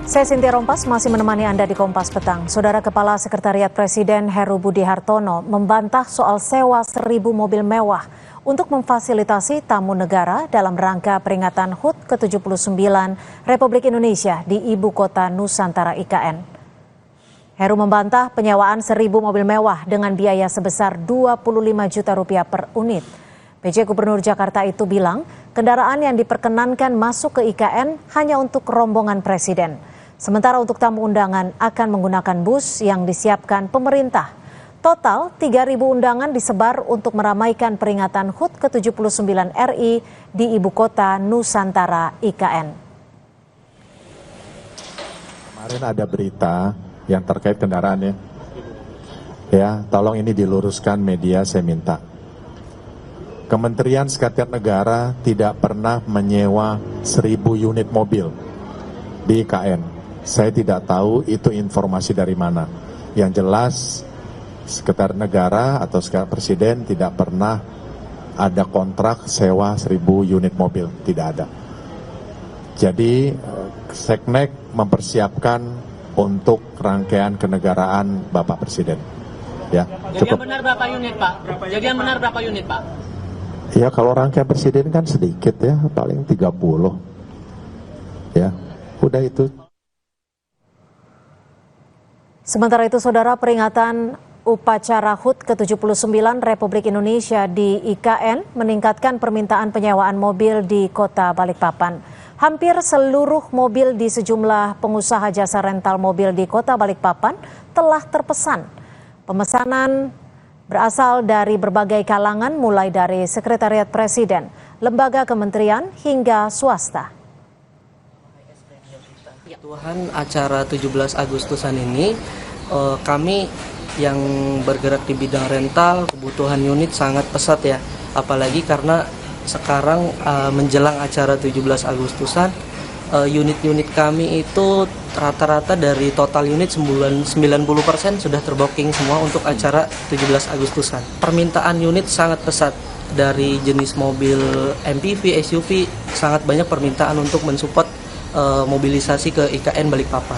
Saya Sintia Rompas masih menemani Anda di Kompas Petang. Saudara Kepala Sekretariat Presiden Heru Budi Hartono membantah soal sewa 1.000 mobil mewah untuk memfasilitasi tamu negara dalam rangka peringatan HUT ke-79 Republik Indonesia di Ibu Kota Nusantara IKN. Heru membantah penyewaan 1.000 mobil mewah dengan biaya sebesar Rp25 juta per unit. PJ Gubernur Jakarta itu bilang kendaraan yang diperkenankan masuk ke IKN hanya untuk rombongan presiden. Sementara untuk tamu undangan akan menggunakan bus yang disiapkan pemerintah. Total 3.000 undangan disebar untuk meramaikan peringatan HUT ke-79 RI di Ibu Kota Nusantara IKN. Kemarin ada berita yang terkait kendaraannya. Ya, tolong ini diluruskan media, saya minta. Kementerian Sekretariat Negara tidak pernah menyewa 1.000 unit mobil di IKN. Saya tidak tahu itu informasi dari mana. Yang jelas Sekretariat Negara atau Sekretariat Presiden tidak pernah ada kontrak sewa 1.000 unit mobil, tidak ada. Jadi Seknek mempersiapkan untuk rangkaian kenegaraan Bapak Presiden. Ya, cukup. Jadi yang benar berapa unit, Pak? Jadi yang benar berapa unit, Pak? Ya kalau rangkaian Presiden kan sedikit ya, paling 30. Ya, udah itu. Sementara itu, Saudara, peringatan upacara HUT ke-79 Republik Indonesia di IKN meningkatkan permintaan penyewaan mobil di Kota Balikpapan. Hampir seluruh mobil di sejumlah pengusaha jasa rental mobil di Kota Balikpapan telah terpesan. Pemesanan berasal dari berbagai kalangan mulai dari Sekretariat Presiden, lembaga kementerian hingga swasta. Tuhan acara 17 Agustusan ini kami yang bergerak di bidang rental kebutuhan unit sangat pesat ya, apalagi karena sekarang menjelang acara 17 Agustusan unit-unit kami itu rata-rata dari total unit 90% sudah terbooking semua untuk acara 17 Agustusan. Permintaan unit sangat pesat dari jenis mobil MPV, SUV, sangat banyak permintaan untuk mensupport mobilisasi ke IKN Balikpapan.